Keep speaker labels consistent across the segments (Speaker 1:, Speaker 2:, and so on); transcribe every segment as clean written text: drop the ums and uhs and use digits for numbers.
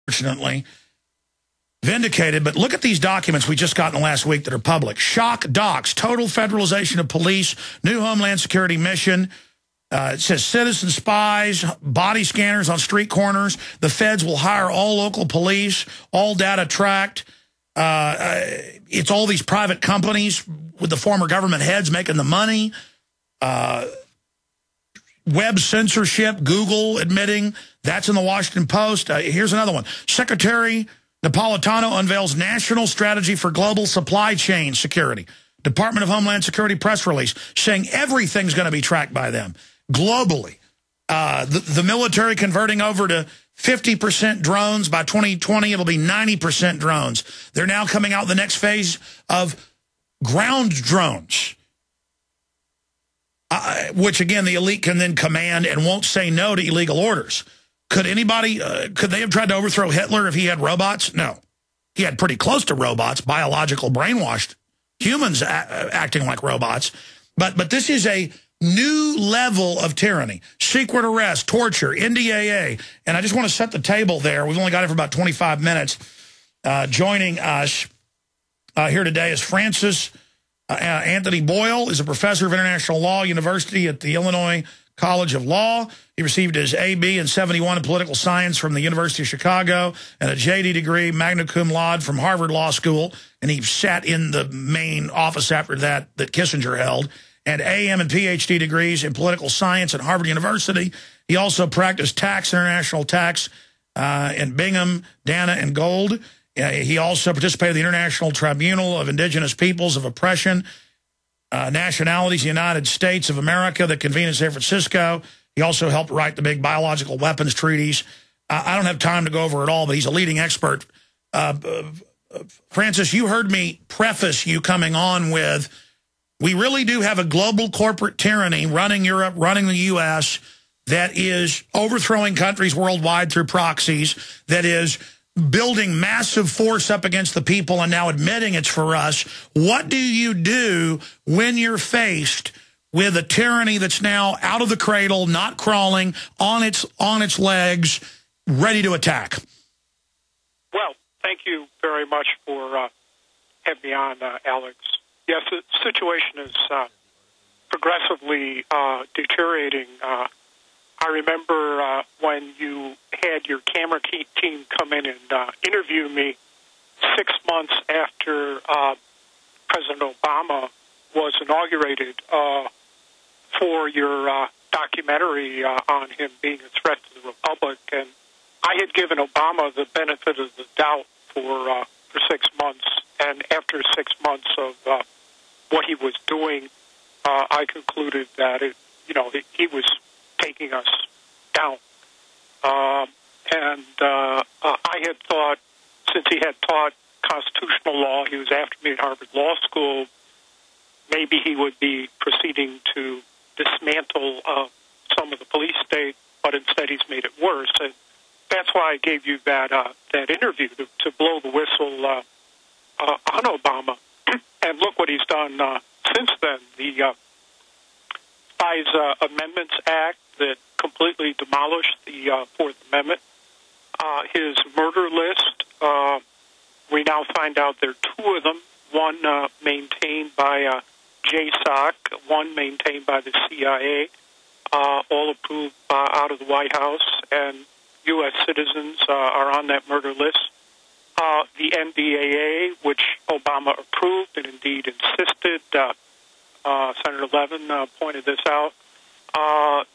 Speaker 1: unfortunately, vindicated. But look at these documents we just got in the last week that are public. Shock docs, total federalization of police, new Homeland Security mission. It says citizen spies, body scanners on street corners. The feds will hire all local police, all data tracked. It's all these private companies with the former government heads making the money. Web censorship, Google admitting that's in the Washington Post. Here's another one. Secretary Napolitano unveils national strategy for global supply chain security. Department of Homeland Security press release saying everything's going to be tracked by them globally. The military converting over to 50% drones. By 2020, it'll be 90% drones. They're now coming out the next phase of ground drones, which, again, the elite can then command and won't say no to illegal orders. Could anybody, could they have tried to overthrow Hitler if he had robots? No. He had pretty close to robots, biological brainwashed humans acting like robots. But this is a new level of tyranny. Secret arrest, torture, NDAA. And I just want to set the table there. We've only got it for about 25 minutes. Joining us here today is Francis Anthony Boyle, is a professor of international law, university at the Illinois College of Law. He received his AB in 71 in political science from the University of Chicago and a JD degree, magna cum laude, from Harvard Law School. And he sat in the main office after that Kissinger held. And AM and PhD degrees in political science at Harvard University. He also practiced tax, international tax in Bingham, Dana, and Gold. He also participated in the International Tribunal of Indigenous Peoples of Oppression, Nationalities, the United States of America, that convened in San Francisco. He also helped write the big biological weapons treaties. I don't have time to go over it all, but he's a leading expert. Francis, you heard me preface you coming on with, we really do have a global corporate tyranny running Europe, running the U.S., that is overthrowing countries worldwide through proxies, that is building massive force up against the people and now admitting it's for us. What do you do when you're faced with a tyranny that's now out of the cradle, not crawling, on its legs, ready to attack?
Speaker 2: Well, thank you very much for having me on, Alex. Yes, the situation is progressively deteriorating. I remember when you had your camera team come in and interview me 6 months after President Obama was inaugurated for your documentary on him being a threat to the Republic. And I had given Obama the benefit of the doubt for 6 months. And after 6 months of what he was doing, I concluded that he was taking us down. I had thought, since he had taught constitutional law, he was after me at Harvard Law School, maybe he would be proceeding to dismantle some of the police state, but instead he's made it worse. And that's why I gave you that interview, to blow the whistle on Obama. And look what he's done since then. The FISA Amendments Act that completely demolished the Fourth Amendment. His murder list, we now find out there are two of them, one maintained by JSOC, one maintained by the CIA, all approved out of the White House, and U.S. citizens are on that murder list. The NDAA, which Obama approved and indeed insisted, Senator Levin pointed this out,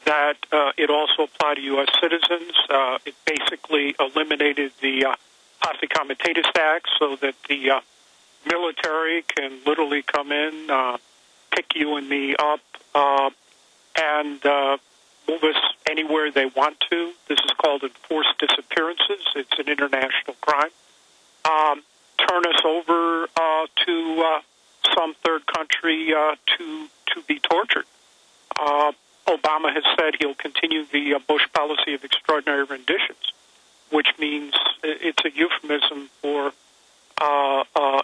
Speaker 2: that it also applied to U.S. citizens. It basically eliminated the Posse Comitatus Act so that the military can literally come in, pick you and me up, and move us anywhere they want to. This is called enforced disappearances. It's an international crime. Turn us over to some third country to be tortured. Obama has said he'll continue the Bush policy of extraordinary renditions, which means it's a euphemism for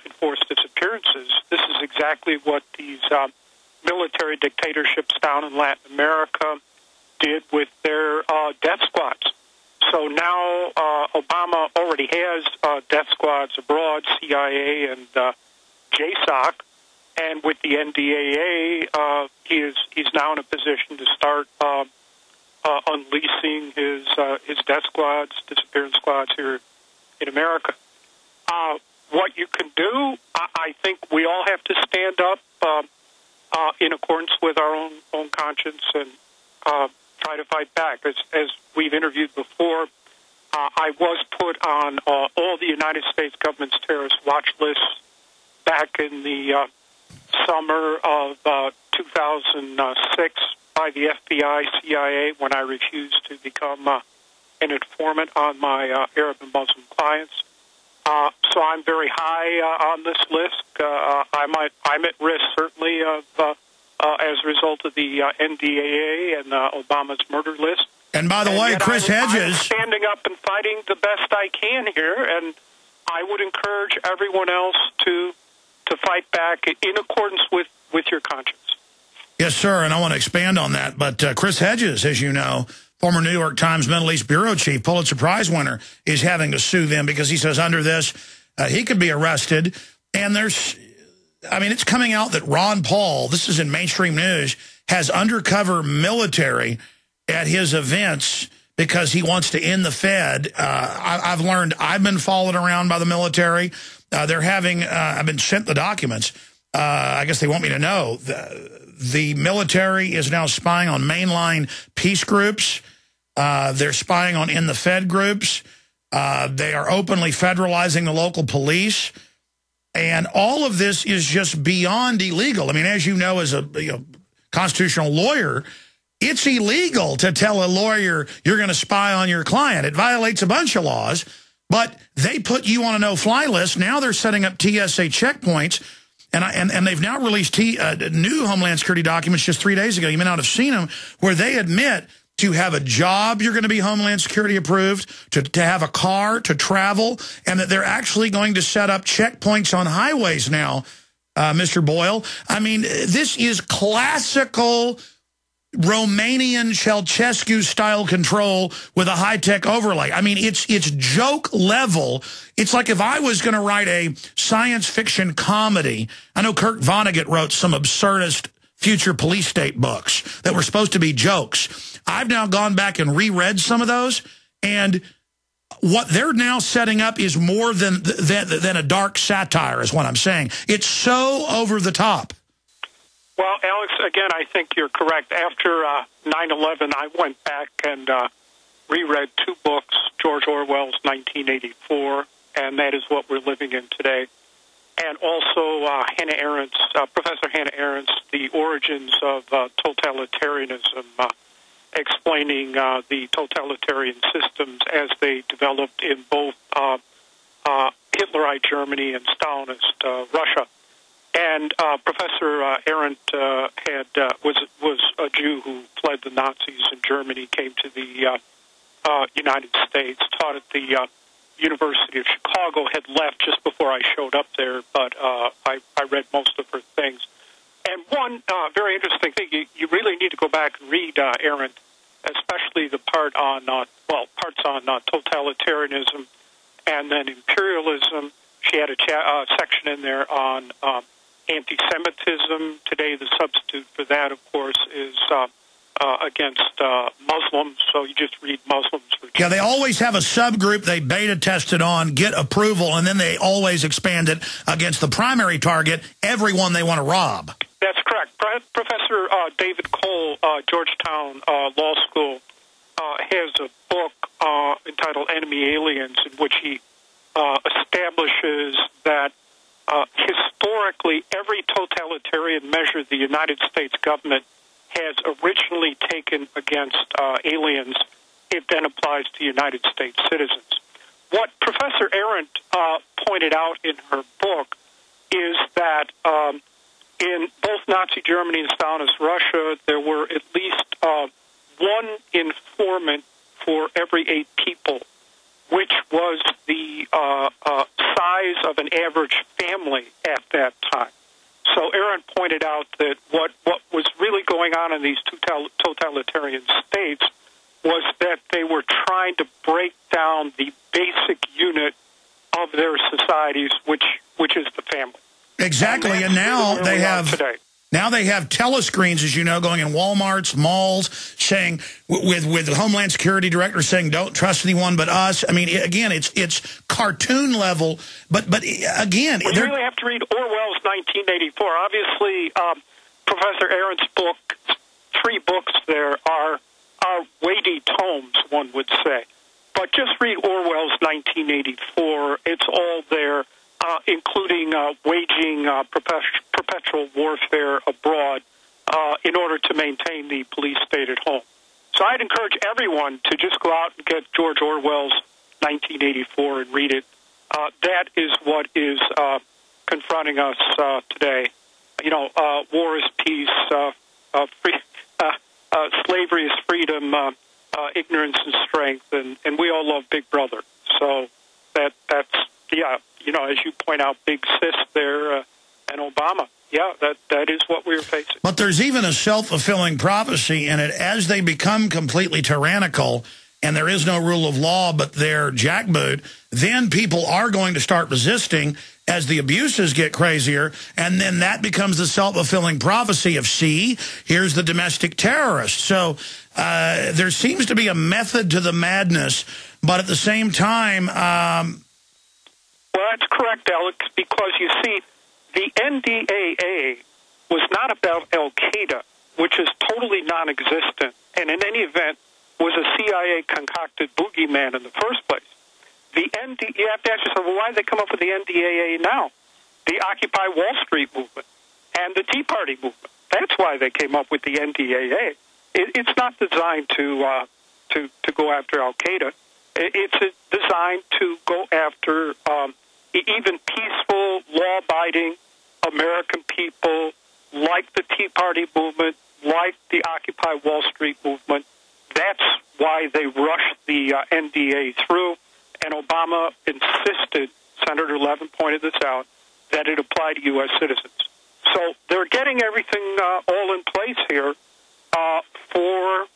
Speaker 2: enforced disappearances. This is exactly what these military dictatorships down in Latin America did with their death squads. So now Obama Obama already has death squads abroad, CIA and JSOC, and with the NDAA, he's now in a position to start unleashing his death squads, disappearance squads here in America. What you can do, I think we all have to stand up in accordance with our own conscience and try to fight back. As we've interviewed before, I was put on all the United States government's terrorist watch lists back in the summer of 2006 by the FBI, CIA, when I refused to become an informant on my Arab and Muslim clients. So I'm very high on this list. I'm at risk, certainly, of as a result of the NDAA and Obama's murder list.
Speaker 1: And by the way, Chris Hedges...
Speaker 2: I'm standing up and fighting the best I can here, and I would encourage everyone else to fight back in accordance with your conscience.
Speaker 1: Yes, sir, and I want to expand on that. But Chris Hedges, as you know, former New York Times Middle East bureau chief, Pulitzer Prize winner, is having to sue them because he says under this, he could be arrested. And it's coming out that Ron Paul, this is in mainstream news, has undercover military at his events because he wants to end the Fed. I've learned I've been followed around by the military. They're having, I've been sent the documents. I guess they want me to know. The military is now spying on mainline peace groups. They're spying on in the Fed groups. They are openly federalizing the local police. And all of this is just beyond illegal. I mean, as you know, as a constitutional lawyer, it's illegal to tell a lawyer you're going to spy on your client. It violates a bunch of laws. But they put you on a no-fly list. Now they're setting up TSA checkpoints. And they've now released new Homeland Security documents just 3 days ago. You may not have seen them, where they admit to have a job, you're going to be Homeland Security approved, to have a car, to travel, and that they're actually going to set up checkpoints on highways now, Mr. Boyle. I mean, this is classical Romanian Ceausescu-style control with a high-tech overlay. I mean, it's joke level. It's like if I was going to write a science fiction comedy. I know Kurt Vonnegut wrote some absurdist future police state books that were supposed to be jokes. I've now gone back and reread some of those, and what they're now setting up is more than a dark satire, is what I'm saying. It's so over the top.
Speaker 2: Well, Alex, again, I think you're correct. After 9/11, I went back and reread two books, George Orwell's 1984, and that is what we're living in today, and also Hannah Arendt's, Professor Hannah Arendt's The Origins of Totalitarianism, explaining the totalitarian systems as they developed in both Hitlerite Germany and Stalinist Russia. And Professor Arendt was a Jew who fled the Nazis in Germany, came to the United States, taught at the University of Chicago, had left just before I showed up there, but I read most of her things. And one very interesting thing, you really need to go back and read Arendt, especially the part on, parts on totalitarianism and then imperialism. She had a section in there on anti-Semitism. Today, the substitute for that, of course, is against Muslims. So you just read Muslims.
Speaker 1: Yeah, they always have a subgroup they beta tested on, get approval, and then they always expand it against the primary target, everyone they want to rob.
Speaker 2: That's correct. Professor David Cole, Georgetown Law School, has a book entitled Enemy Aliens, in which he establishes that historically, every totalitarian measure the United States government has originally taken against aliens, it then applies to United States citizens. What Professor Arendt pointed out in her book is that in both Nazi Germany and Stalinist Russia, there were at least one informant for every 8 people, which was the size of an average family at that time. So Arendt pointed out that what was really going on in these two totalitarian states was that they were trying to break down the basic of their societies, which is the family.
Speaker 1: Exactly, and now they have telescreens, as you know, going in Walmarts, malls, saying with Homeland Security director saying don't trust anyone but us. I mean, again, it's cartoon level, but again,
Speaker 2: you really have to read Orwell's 1984. Obviously, Professor Aaron's book, 3 books there are weighty tomes, one would say. But just read Orwell's 1984. It's all there, including waging perpetual warfare abroad in order to maintain the police state at home. So I'd encourage everyone to just go out and get George Orwell's 1984 and read it. That is what is confronting us today. You know, war is peace, slavery is freedom, ignorance and strength, and we all love Big Brother. So that's you know, as you point out, Big Sis there and Obama. Yeah, that is what we're facing.
Speaker 1: But there's even a self-fulfilling prophecy in it. As they become completely tyrannical and there is no rule of law but they're jackboot, then people are going to start resisting as the abuses get crazier, and then that becomes the self-fulfilling prophecy of, see, here's the domestic terrorist. So there seems to be a method to the madness, but at the same time...
Speaker 2: Well, that's correct, Alex, because you see, the NDAA was not about Al-Qaeda, which is totally non-existent, and in any event was a CIA-concocted boogeyman in the first place. You have to ask yourself, well, why did they come up with the NDAA now? The Occupy Wall Street movement and the Tea Party movement. That's why they came up with the NDAA. It's not designed to go after Al-Qaeda. It's designed to go after even peaceful, law-abiding American people like the Tea Party movement, like the Occupy Wall Street movement. That's why they rushed the NDAA through, and Obama insisted, Senator Levin pointed this out, that it applied to U.S. citizens. So they're getting everything all in place here for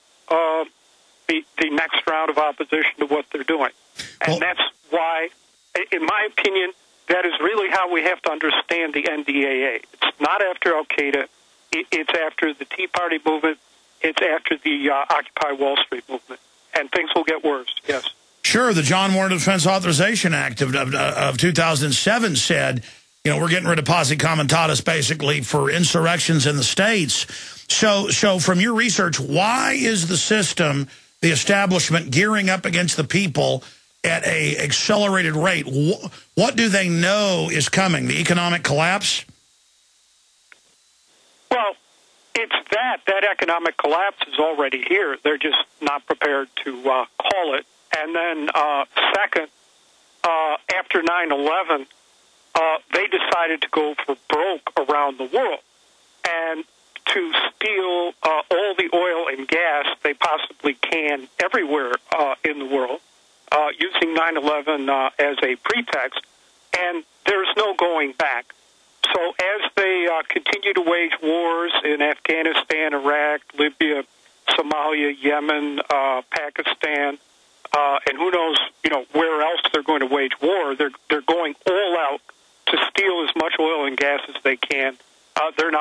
Speaker 2: the next round of opposition to what they're doing. And that's why, in my opinion, that is really how we have to understand the NDAA. It's not after Al-Qaeda. It's after the Tea Party movement. It's after the Occupy Wall Street movement. And things will get worse, yes.
Speaker 1: Sure, the John Warner Defense Authorization Act of 2007 said, you know, we're getting rid of posse comitatus basically for insurrections in the states. So from your research, why is the system, the establishment, gearing up against the people at a accelerated rate? What do they know is coming? The economic collapse?
Speaker 2: Well, it's that economic collapse is already here. They're just not prepared to call it. And then second, after 9/11, they decided to go for broke around the world and to steal all the oil and gas they possibly can everywhere in the world, using 9/11 as a pretext. And there's no going back. So as they continue to wage wars in Afghanistan, Iraq, Libya, Somalia, Yemen, Pakistan, and who knows, you know, where else they're going to wage war, they're going all out to steal as much oil and gas as they can. They're not